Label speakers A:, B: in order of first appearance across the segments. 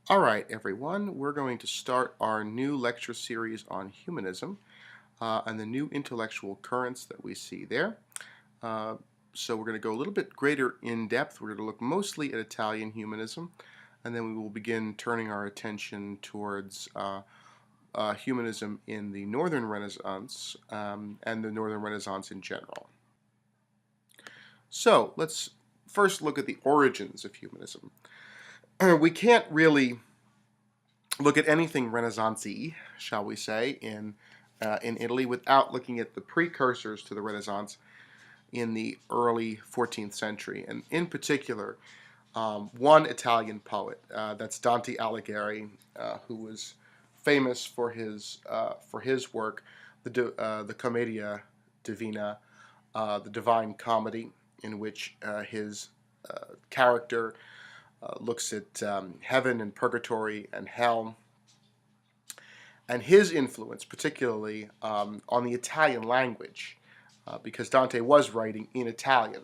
A: All right, everyone, we're going to start our new lecture series on humanism and the new intellectual currents that we see there. Uh, so we're going to go a little bit greater in depth. We're going to look mostly at Italian humanism, and then we will begin turning our attention towards humanism in the Northern Renaissance and the Northern Renaissance in general. So let's first look at the origins of humanism. We can't really look at anything Renaissance-y, shall we say, in Italy without looking at the precursors to the Renaissance in the early 14th century, and in particular, one Italian poet, that's Dante Alighieri, who was famous for his work, the Commedia Divina, the Divine Comedy, in which his character looks at heaven and purgatory and hell, and his influence, particularly on the Italian language, because Dante was writing in Italian,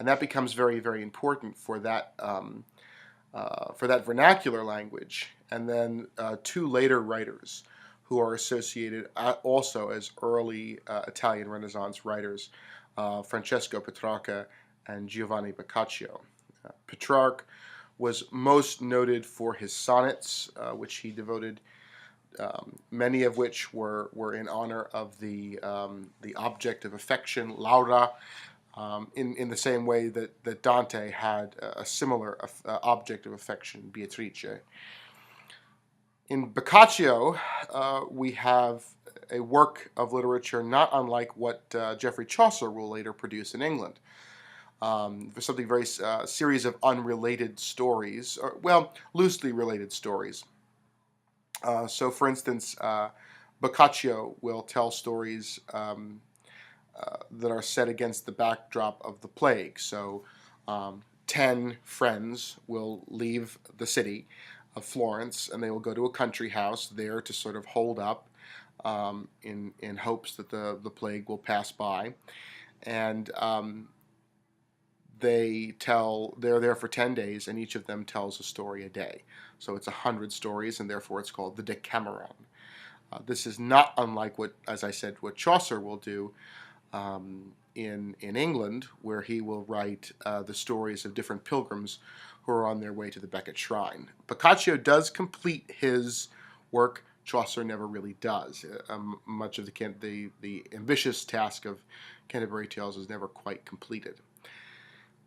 A: and that becomes very, very important for that vernacular language. And then two later writers who are associated also as early Italian Renaissance writers, Francesco Petrarca and Giovanni Boccaccio. Petrarch was most noted for his sonnets, which he devoted, many of which were in honor of the object of affection, Laura, in the same way that Dante had a similar object of affection, Beatrice. In Boccaccio, we have a work of literature not unlike what Geoffrey Chaucer will later produce in England. For something very series of unrelated stories, or, well, loosely related stories. So, for instance, Boccaccio will tell stories that are set against the backdrop of the plague. So, 10 friends will leave the city of Florence, and they will go to a country house there to sort of hold up in hopes that the plague will pass by. And they're there for 10 days, and each of them tells a story a day. So it's 100 stories, and therefore it's called the Decameron. This is not unlike what, as I said, what Chaucer will do in England, where he will write the stories of different pilgrims who are on their way to the Becket Shrine. Boccaccio does complete his work. Chaucer never really does. Much of the ambitious task of Canterbury Tales is never quite completed.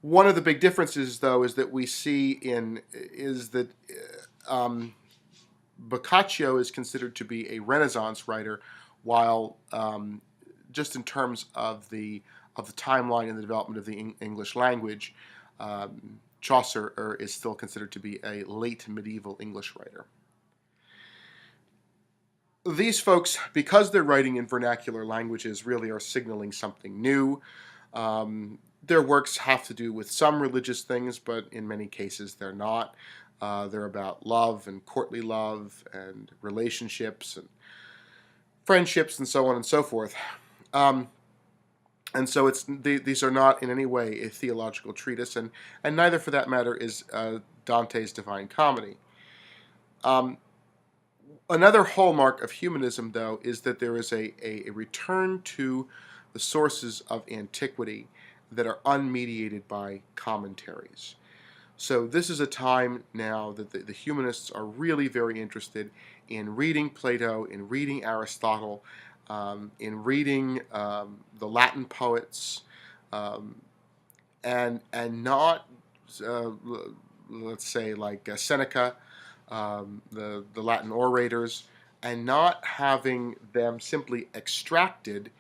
A: One of the big differences, though, is that we see that Boccaccio is considered to be a Renaissance writer, while just in terms of the timeline and the development of the English language, Chaucer is still considered to be a late medieval English writer. These folks, because they're writing in vernacular languages, really are signaling something new. Their works have to do with some religious things, but in many cases they're not. They're about love and courtly love and relationships and friendships and so on and so forth. And so these are not in any way a theological treatise, and neither, for that matter, is Dante's Divine Comedy. Another hallmark of humanism, though, is that there is a return to the sources of antiquity that are unmediated by commentaries. So this is a time now that the humanists are really very interested in reading Plato, in reading Aristotle, in reading the Latin poets, and not, let's say, like Seneca, the Latin orators, and not having them simply extracted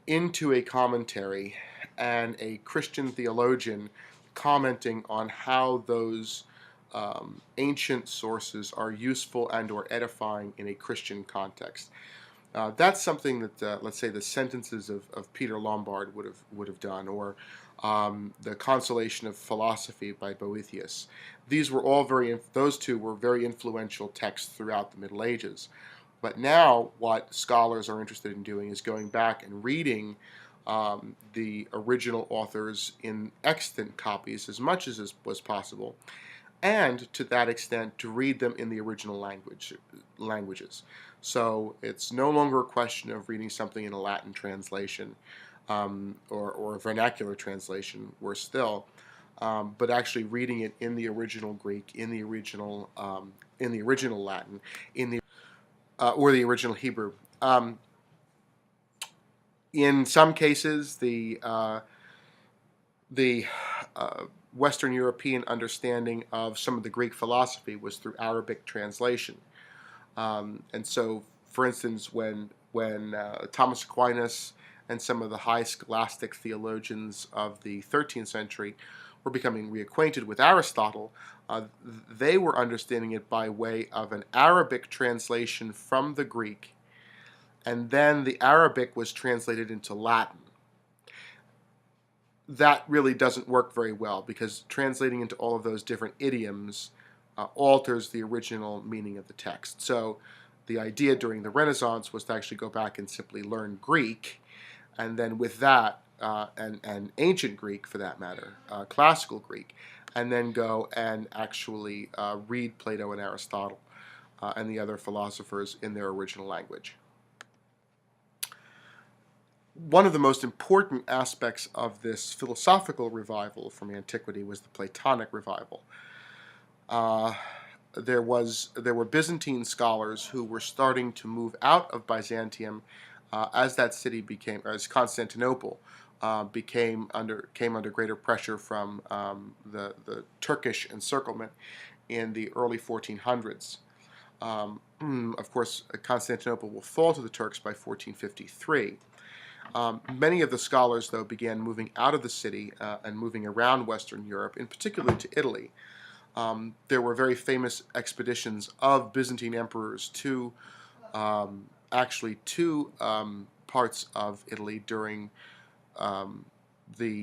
A: into a commentary and a Christian theologian commenting on how those ancient sources are useful and or edifying in a Christian context. That's something that, let's say, the sentences of Peter Lombard would have done, or the Consolation of Philosophy by Boethius. Those two were very influential texts throughout the Middle Ages. But now what scholars are interested in doing is going back and reading the original authors in extant copies as much as was possible, and to that extent to read them in the original languages. So it's no longer a question of reading something in a Latin translation or a vernacular translation, worse still, but actually reading it in the original Greek, in the original Latin, in the or the original Hebrew. In some cases, the Western European understanding of some of the Greek philosophy was through Arabic translation. And so, for instance, when Thomas Aquinas and some of the high scholastic theologians of the 13th century were becoming reacquainted with Aristotle, they were understanding it by way of an Arabic translation from the Greek, and then the Arabic was translated into Latin. That really doesn't work very well because translating into all of those different idioms alters the original meaning of the text. So the idea during the Renaissance was to actually go back and simply learn Greek, and then with that, and ancient Greek for that matter, classical Greek, and then go and actually read Plato and Aristotle and the other philosophers in their original language. One of the most important aspects of this philosophical revival from antiquity was the Platonic revival. There were Byzantine scholars who were starting to move out of Byzantium as that city became, as Constantinople came under greater pressure from the Turkish encirclement in the early 1400s. Of course, Constantinople will fall to the Turks by 1453. Many of the scholars, though, began moving out of the city and moving around Western Europe, in particular to Italy. There were very famous expeditions of Byzantine emperors to actually two parts of Italy during the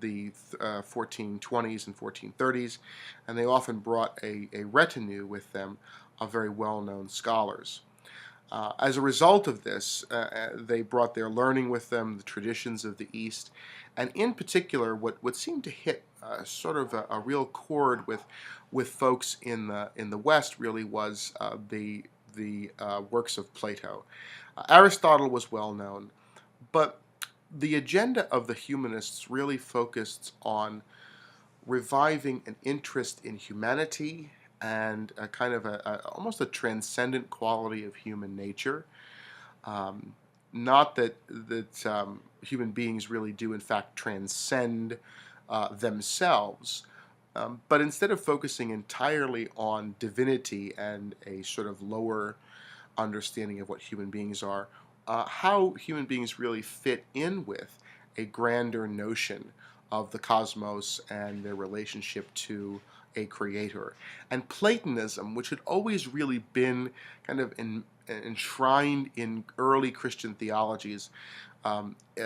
A: 1420s and 1430s, and they often brought a retinue with them of very well-known scholars. As a result of this, they brought their learning with them, the traditions of the East, and in particular, what seemed to hit sort of a real chord with folks in the West really was the works of Plato. Aristotle was well known, but the agenda of the humanists really focused on reviving an interest in humanity and a kind of almost a transcendent quality of human nature. Not that human beings really do in fact transcend themselves, but instead of focusing entirely on divinity and a sort of lower understanding of what human beings are, how human beings really fit in with a grander notion of the cosmos and their relationship to a creator. And Platonism, which had always really been kind of enshrined in early Christian theologies,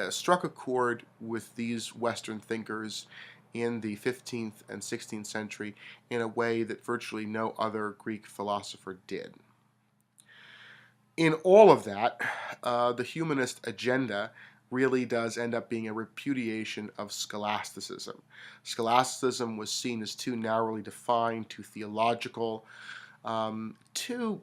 A: struck a chord with these Western thinkers in the 15th and 16th century in a way that virtually no other Greek philosopher did. In all of that, the humanist agenda really does end up being a repudiation of scholasticism. Scholasticism was seen as too narrowly defined, too theological, too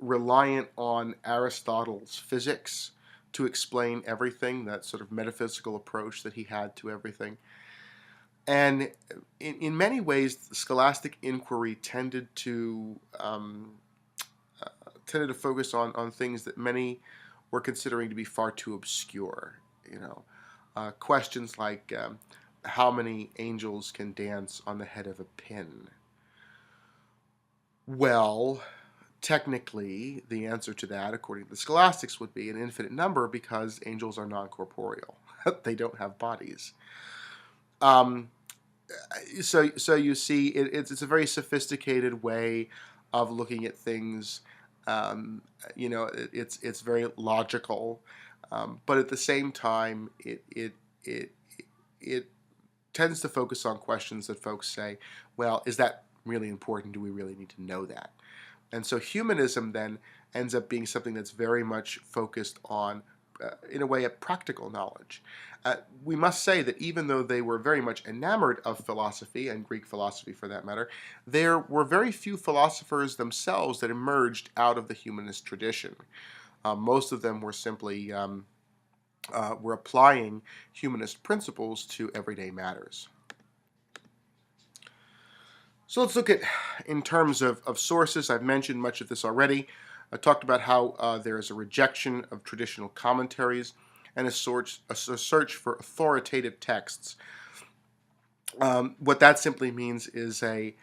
A: reliant on Aristotle's physics to explain everything, that sort of metaphysical approach that he had to everything. And in many ways, the scholastic inquiry tended to focus on things that many were considering to be far too obscure. Questions like how many angels can dance on the head of a pin? Well, technically, the answer to that, according to the scholastics, would be an infinite number because angels are non-corporeal. They don't have bodies. So you see, it's a very sophisticated way of looking at things. It's very logical, but at the same time, it tends to focus on questions that folks say, well, is that really important? Do we really need to know that? And so humanism then ends up being something that's very much focused on in a way, a practical knowledge. We must say that even though they were very much enamored of philosophy, and Greek philosophy for that matter, there were very few philosophers themselves that emerged out of the humanist tradition. Most of them were simply were applying humanist principles to everyday matters. So let's look at, in terms of sources, I've mentioned much of this already. I talked about how there is a rejection of traditional commentaries and a search for authoritative texts. What that simply means is a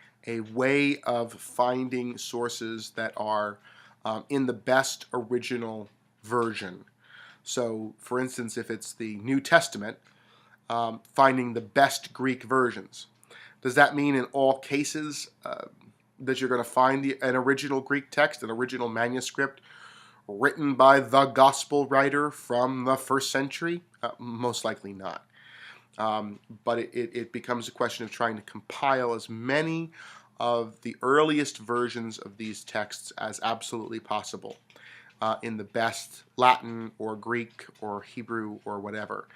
A: way of finding sources that are in the best original version. So, for instance, if it's the New Testament, finding the best Greek versions. Does that mean in all cases that you're going to find an original Greek text, an original manuscript written by the gospel writer from the first century? Most likely not. But it becomes a question of trying to compile as many of the earliest versions of these texts as absolutely possible in the best Latin or Greek or Hebrew or whatever.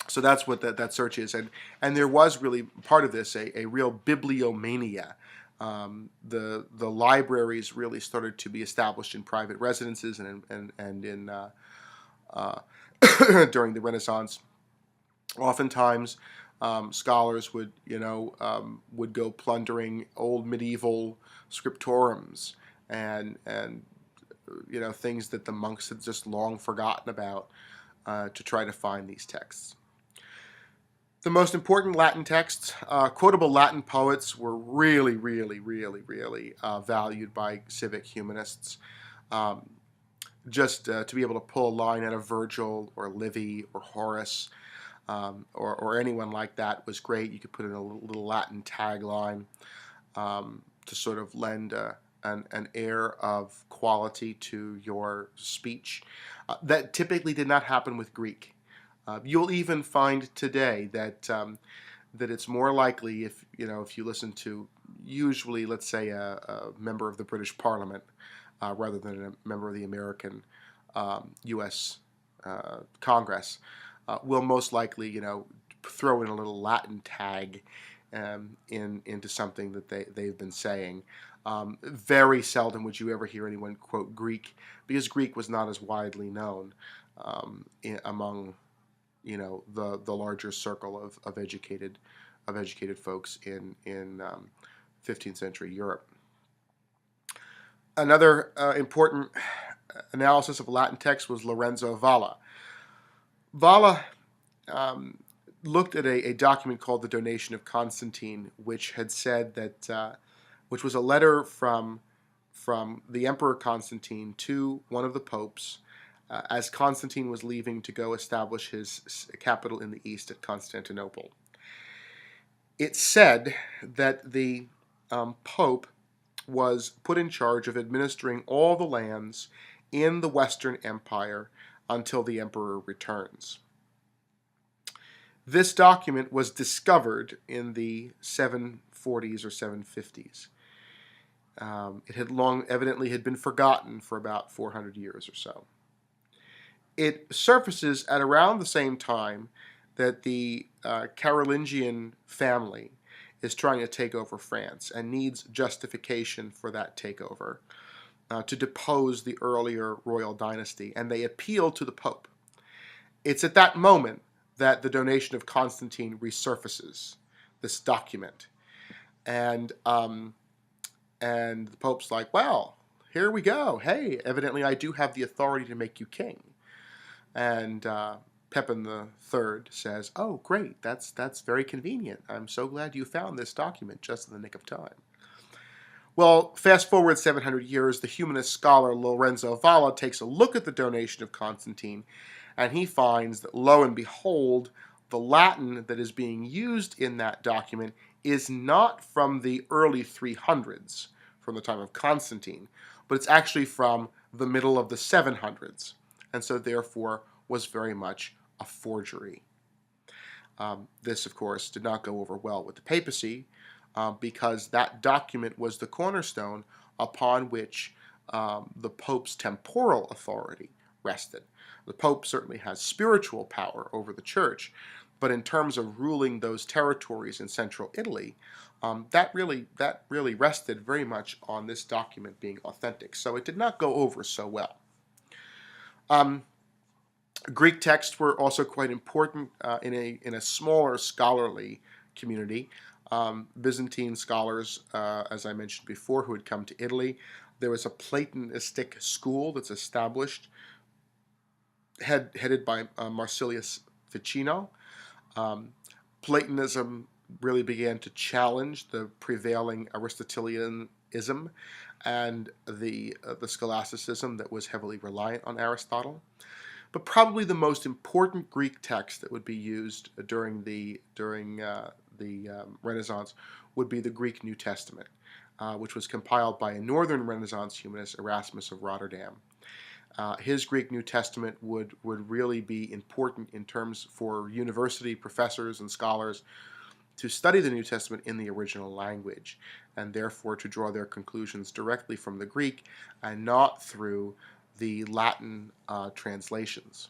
A: So that's what that search is. And there was really part of this, a real bibliomania. The libraries really started to be established in private residences and in during the Renaissance. Oftentimes, scholars would go plundering old medieval scriptoriums and things that the monks had just long forgotten about to try to find these texts. The most important Latin texts, quotable Latin poets, were really valued by civic humanists. Just to be able to pull a line out of Virgil or Livy or Horace or anyone like that was great. You could put in a little Latin tagline to sort of lend an air of quality to your speech. That typically did not happen with Greek. You'll even find today that it's more likely if you listen to usually, let's say, a member of the British Parliament rather than a member of the American U.S. Congress, will most likely throw in a little Latin tag into something that they've been saying. Very seldom would you ever hear anyone quote Greek, because Greek was not as widely known among the larger circle of educated folks in 15th century Europe. Another important analysis of Latin text was Lorenzo Valla. Valla looked at a document called the Donation of Constantine, which had said that which was a letter from the Emperor Constantine to one of the popes as Constantine was leaving to go establish his capital in the east at Constantinople. It said that the Pope was put in charge of administering all the lands in the Western Empire until the Emperor returns. This document was discovered in the 740s or 750s. It had evidently had been forgotten for about 400 years or so. It surfaces at around the same time that the Carolingian family is trying to take over France and needs justification for that takeover to depose the earlier royal dynasty, and they appeal to the Pope. It's at that moment that the Donation of Constantine resurfaces, this document, and the Pope's like, well, here we go. Hey, evidently I do have the authority to make you king. And Pepin III says, oh, great, that's very convenient. I'm so glad you found this document just in the nick of time. Well, fast forward 700 years, the humanist scholar Lorenzo Valla takes a look at the Donation of Constantine, and he finds that, lo and behold, the Latin that is being used in that document is not from the early 300s, from the time of Constantine, but it's actually from the middle of the 700s, and so therefore was very much a forgery. This, of course, did not go over well with the papacy, because that document was the cornerstone upon which the Pope's temporal authority rested. The Pope certainly has spiritual power over the Church, but in terms of ruling those territories in central Italy, that really rested very much on this document being authentic. So it did not go over so well. Um, Greek texts were also quite important in a smaller scholarly community. Byzantine scholars, as I mentioned before, who had come to Italy. There was a Platonistic school that's established, headed by Marsilius Ficino. Um, Platonism really began to challenge the prevailing Aristotelianism and the scholasticism that was heavily reliant on Aristotle. But probably the most important Greek text that would be used during the Renaissance would be the Greek New Testament, which was compiled by a Northern Renaissance humanist, Erasmus of Rotterdam. His Greek New Testament would really be important in terms for university professors and scholars to study the New Testament in the original language, and therefore to draw their conclusions directly from the Greek and not through the Latin translations.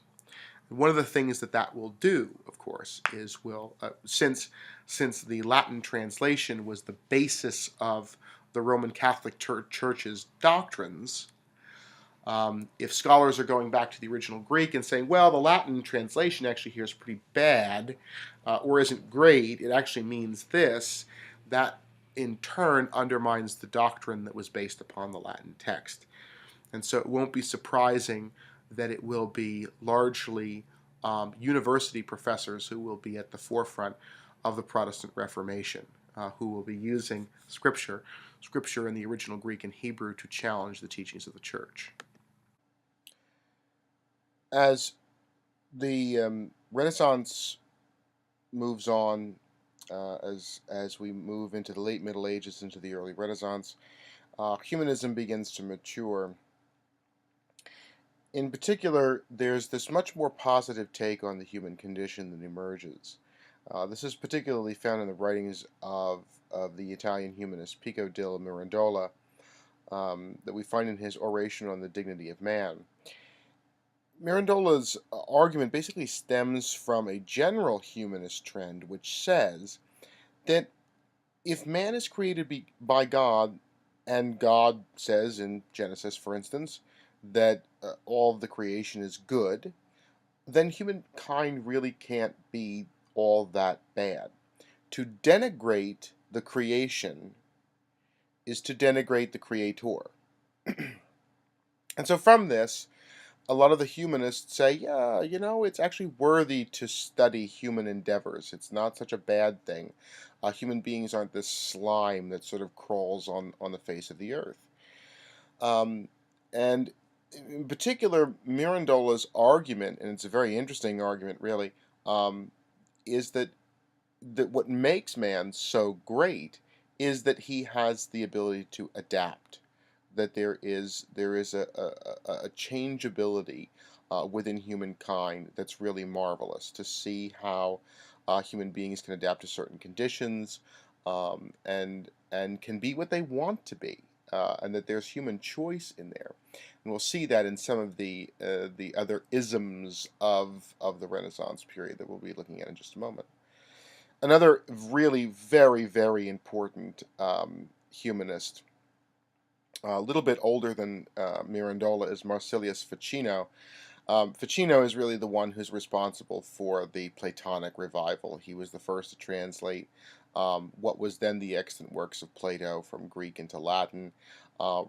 A: One of the things that will do, of course, is since the Latin translation was the basis of the Roman Catholic Church's doctrines, if scholars are going back to the original Greek and saying, well, the Latin translation actually here is pretty bad or isn't great, it actually means this, that in turn undermines the doctrine that was based upon the Latin text. And so it won't be surprising that it will be largely university professors who will be at the forefront of the Protestant Reformation, who will be using Scripture in the original Greek and Hebrew to challenge the teachings of the Church. As the Renaissance moves on, as we move into the late Middle Ages, into the early Renaissance, humanism begins to mature. In particular, there's this much more positive take on the human condition that emerges. This is particularly found in the writings of the Italian humanist Pico della Mirandola, that we find in his Oration on the Dignity of Man. Mirandola's argument basically stems from a general humanist trend which says that if man is created by God, and God says in Genesis, for instance, that all of the creation is good, then humankind really can't be all that bad. To denigrate the creation is to denigrate the creator. And so from this, a lot of the humanists say, yeah, it's actually worthy to study human endeavors. It's not such a bad thing. Human beings aren't this slime that sort of crawls on the face of the earth. And in particular, Mirandola's argument, and it's a very interesting argument, really, is that what makes man so great is that he has the ability to adapt. That there is a changeability within humankind that's really marvelous, to see how human beings can adapt to certain conditions, and can be what they want to be, and that there's human choice in there. And we'll see that in some of the other isms of the Renaissance period that we'll be looking at in just a moment. Another really very, very important humanist, a little bit older than Mirandola, is Marsilius Ficino. Ficino is really the one who's responsible for the Platonic revival. He was the first to translate what was then the extant works of Plato from Greek into Latin,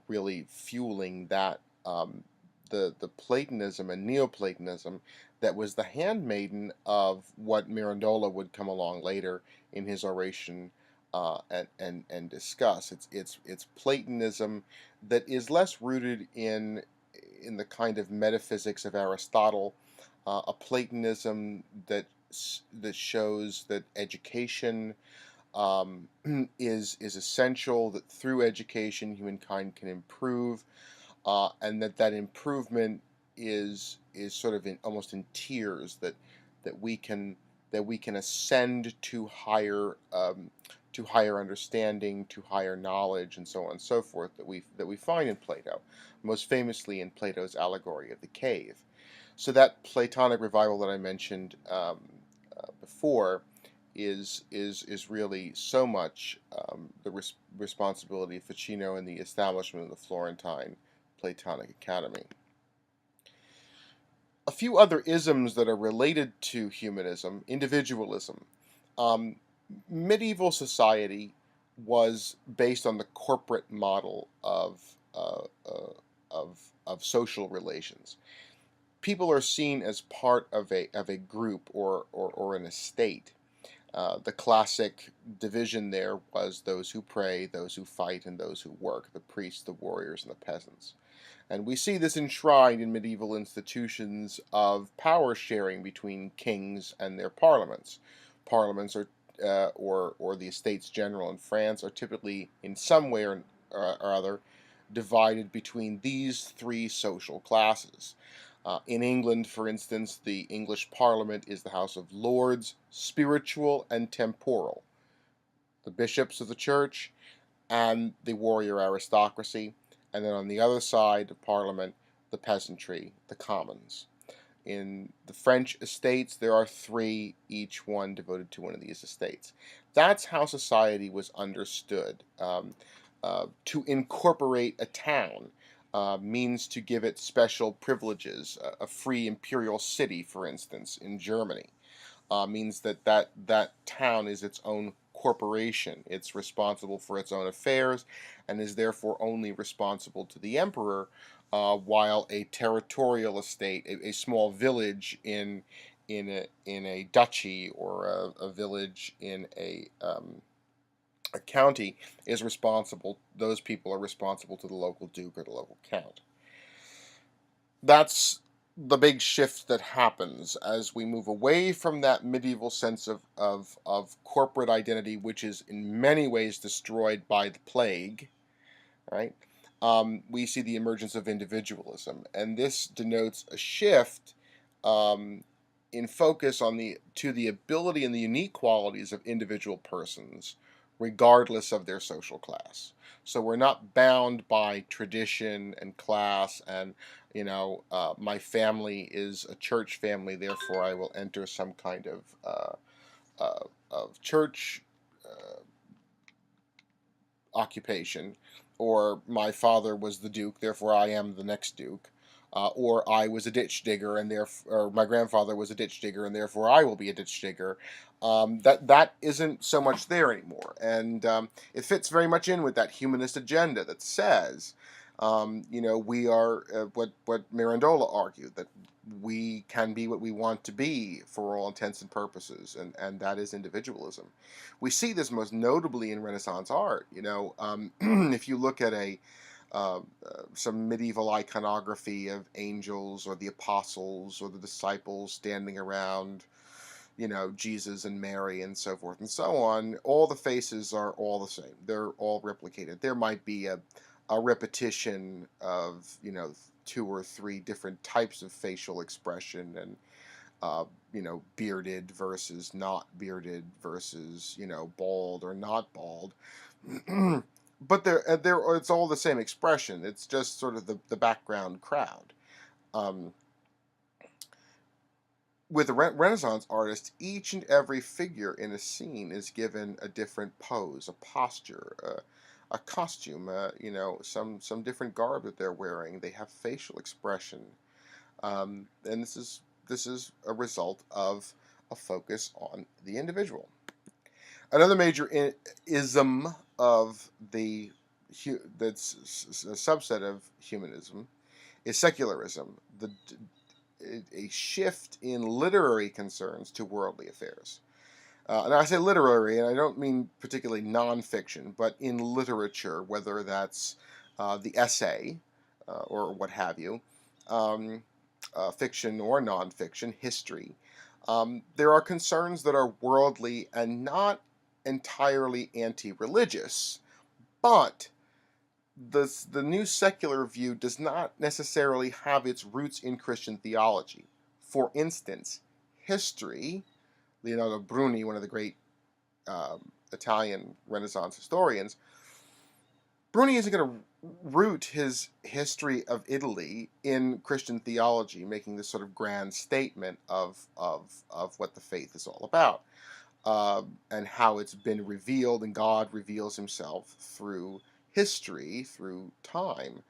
A: really fueling that the Platonism and Neoplatonism that was the handmaiden of what Mirandola would come along later in his oration and discuss. It's Platonism that is less rooted in the kind of metaphysics of Aristotle, a Platonism that shows that education is essential, that through education humankind can improve, and that improvement is sort of almost in tiers, that we can ascend to higher understanding, to higher knowledge, and so on and so forth, that we find in Plato, most famously in Plato's allegory of the cave. So that Platonic revival that I mentioned before is really so much the responsibility of Ficino and the establishment of the Florentine Platonic Academy. A few other isms that are related to humanism: individualism. Um, Medieval society was based on the corporate model of social relations. People are seen as part of a group or an estate. The classic division there was those who pray, those who fight, and those who work, the priests, the warriors, and the peasants. And we see this enshrined in medieval institutions of power sharing between kings and their parliaments. Parliaments are, or the Estates General in France are typically in some way or other divided between these three social classes. In England, for instance, the English Parliament is the House of Lords, spiritual and temporal. The bishops of the church and the warrior aristocracy, and then on the other side of Parliament, the peasantry, the commons. In the French estates, there are three, each one devoted to one of these estates. That's how society was understood. To incorporate a town means to give it special privileges. A free imperial city, for instance, in Germany, means that town is its own corporation. It's responsible for its own affairs and is therefore only responsible to the emperor, while a territorial estate, a small village in a duchy or a village in a county is responsible. Those people are responsible to the local duke or the local count. That's the big shift that happens as we move away from that medieval sense of corporate identity, which is in many ways destroyed by the plague, right? We see the emergence of individualism, and this denotes a shift um, in focus on the ability and the unique qualities of individual persons, regardless of their social class. So we're not bound by tradition and class, and my family is a church family, therefore I will enter some kind of church occupation, or my father was the duke, therefore I am the next duke, or I was a ditch digger, and or my grandfather was a ditch digger, and therefore I will be a ditch digger. That isn't so much there anymore, and it fits very much in with that humanist agenda that says, we are what Mirandola argued, that we can be what we want to be for all intents and purposes, and that is individualism. We see this most notably in Renaissance art. If you look at some medieval iconography of angels or the apostles or the disciples standing around, Jesus and Mary and so forth and so on, all the faces are all the same. They're all replicated. There might be a repetition of, two or three different types of facial expression, and bearded versus not bearded versus, bald or not bald. But it's all the same expression. It's just sort of the background crowd. With a Renaissance artist, each and every figure in a scene is given a different pose, a posture, a costume, some different garb that they're wearing. They have facial expression, and this is a result of a focus on the individual. Another major ism of that's a subset of humanism is secularism, a shift in literary concerns to worldly affairs. And I say literary, and I don't mean particularly nonfiction, but in literature, whether that's the essay or what have you, um, fiction or nonfiction, history. There are concerns that are worldly and not entirely anti-religious, but the new secular view does not necessarily have its roots in Christian theology. For instance, history. Leonardo Bruni, one of the great Italian Renaissance historians, Bruni isn't going to root his history of Italy in Christian theology, making this sort of grand statement of what the faith is all about, and how it's been revealed, and God reveals himself through history, through time.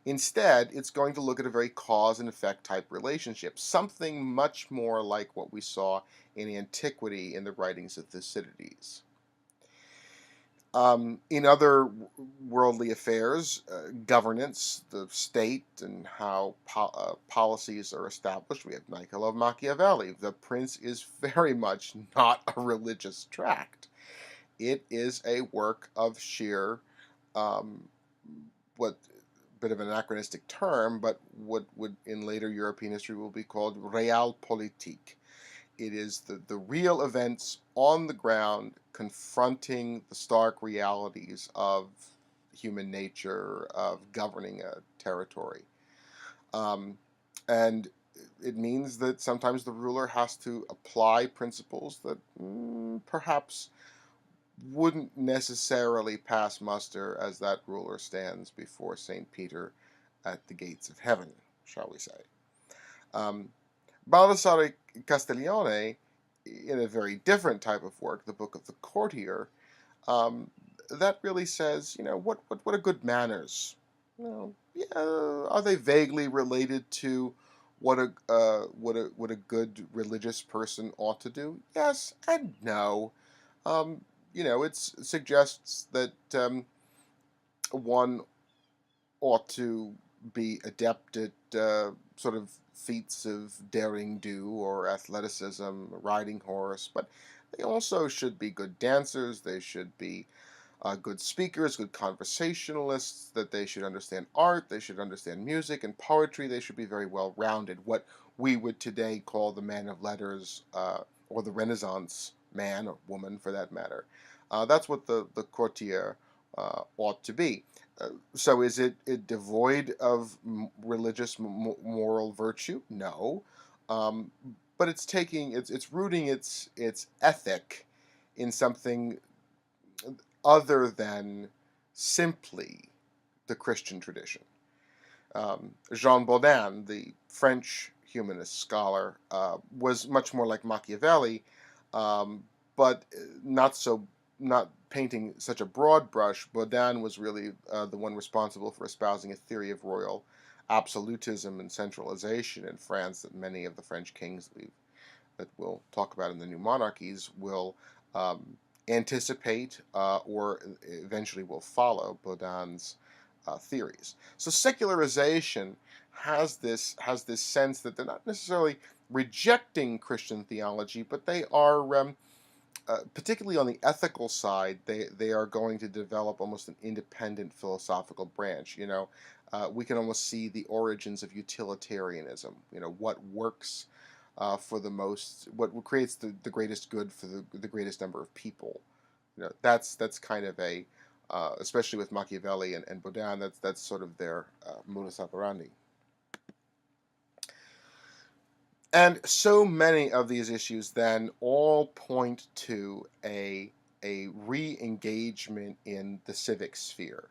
A: Instead, it's going to look at a very cause and effect type relationship, something much more like what we saw in antiquity in the writings of Thucydides. In other worldly affairs, governance, the state, and how policies are established, we have Niccolo of Machiavelli. The Prince is very much not a religious tract. It is a work of sheer, um, what bit of an anachronistic term, but what would in later European history will be called realpolitik. It is the real events on the ground confronting the stark realities of human nature, of governing a territory. Um, and it means that sometimes the ruler has to apply principles that perhaps wouldn't necessarily pass muster as that ruler stands before St. Peter at the gates of heaven, shall we say. Um, Baldassare Castiglione, in a very different type of work, the Book of the Courtier, um, that really says, what are good manners? Yeah, are they vaguely related to what a good religious person ought to do? Yes and no. Um, it suggests that one ought to be adept at sort of feats of daring do or athleticism, riding horse, but they also should be good dancers. They should be good speakers, good conversationalists, that they should understand art, they should understand music and poetry, they should be very well rounded. What we would today call the man of letters, or the Renaissance man or woman for that matter. That's what the courtier ought to be. So is it devoid of religious moral virtue? No. Um, but it's rooting its ethic in something other than simply the Christian tradition. Jean Baudin, the French humanist scholar, was much more like Machiavelli, but not painting such a broad brush. Baudin was really the one responsible for espousing a theory of royal absolutism and centralization in France that many of the French kings that we'll talk about in the new monarchies will anticipate or eventually will follow Baudin's theories. So secularization has this sense that they're not necessarily rejecting Christian theology, but they are particularly on the ethical side, they are going to develop almost an independent philosophical branch. We can almost see the origins of utilitarianism. What works what creates the greatest good for the greatest number of people. That's kind of especially with Machiavelli and Baudin, that's sort of their modus operandi. And so many of these issues then all point to a re-engagement in the civic sphere,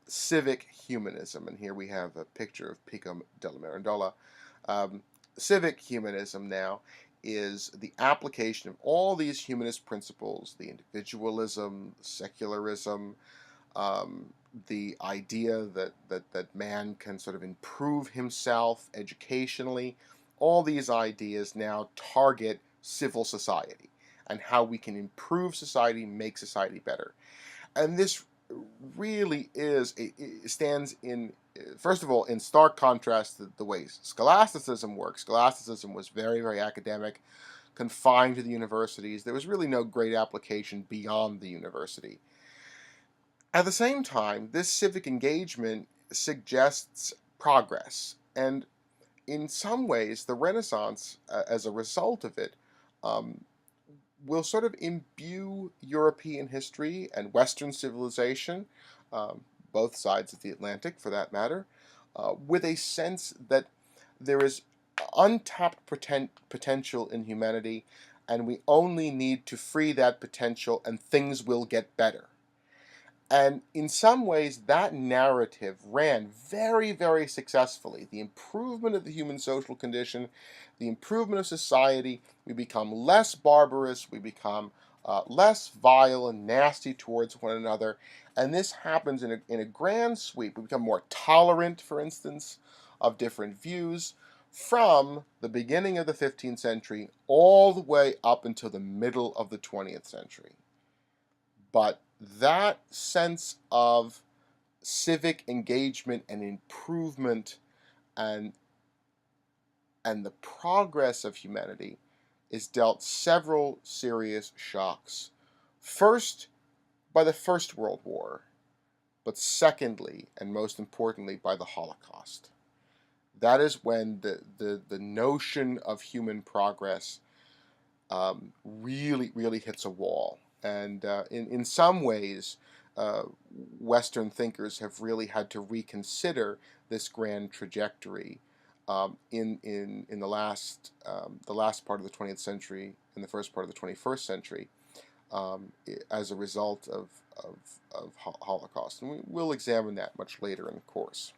A: civic humanism. And here we have a picture of Pico della Mirandola. Um, Civic humanism now is the application of all these humanist principles, the individualism, secularism, um, the idea that man can sort of improve himself educationally. All these ideas now target civil society and how we can improve society, make society better. And this really it stands in, first of all, in stark contrast to the way scholasticism works. Scholasticism was very, very academic, confined to the universities. There was really no great application beyond the university. At the same time, this civic engagement suggests progress, and in some ways, the Renaissance, as a result of it, um, will sort of imbue European history and Western civilization, um, both sides of the Atlantic for that matter, with a sense that there is untapped potential in humanity, and we only need to free that potential, and things will get better. And in some ways, that narrative ran very, very successfully. The improvement of the human social condition, the improvement of society, we become less barbarous, we become less vile and nasty towards one another. And this happens in a grand sweep. We become more tolerant, for instance, of different views from the beginning of the 15th century all the way up until the middle of the 20th century. But that sense of civic engagement and improvement and the progress of humanity is dealt several serious shocks. First, by the First World War, but secondly, and most importantly, by the Holocaust. That is when the notion of human progress really hits a wall. And in some ways, uh, Western thinkers have really had to reconsider this grand trajectory in the last part of the 20th century and the first part of the 21st century as a result of Holocaust. And we'll examine that much later in the course.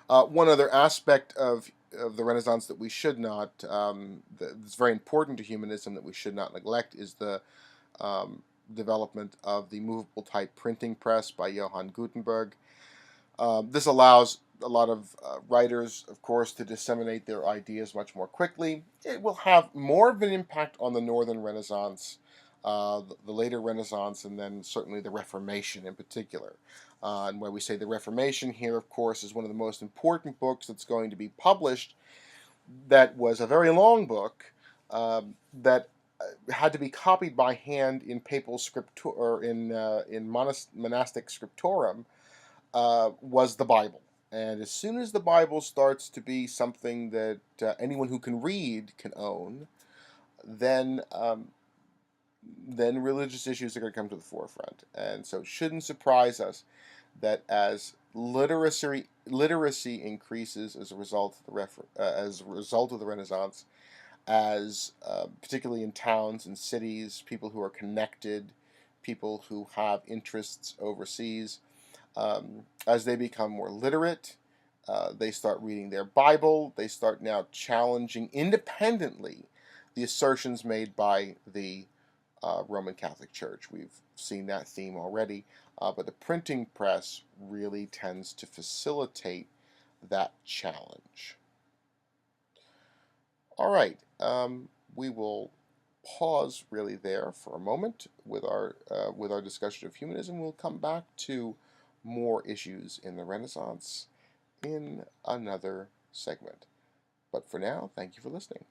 A: One other aspect of the Renaissance that we should not, that's very important to humanism that we should not neglect is the development of the movable type printing press by Johann Gutenberg. This allows a lot of writers, of course, to disseminate their ideas much more quickly. It will have more of an impact on the Northern Renaissance, the later Renaissance, and then certainly the Reformation in particular. And when we say the Reformation here, of course, is one of the most important books that's going to be published. That was a very long book that had to be copied by hand in papal scriptur or in monastic scriptorum. Was the Bible. And as soon as the Bible starts to be something that anyone who can read can own, then then religious issues are going to come to the forefront. And so it shouldn't surprise us that as literacy increases as a result of the Renaissance, as particularly in towns and cities, people who are connected, people who have interests overseas, as they become more literate, they start reading their Bible. They start now challenging independently the assertions made by the Roman Catholic Church. We've seen that theme already, but the printing press really tends to facilitate that challenge. All right, we will pause really there for a moment with our discussion of humanism. We'll come back to more issues in the Renaissance in another segment. But for now, thank you for listening.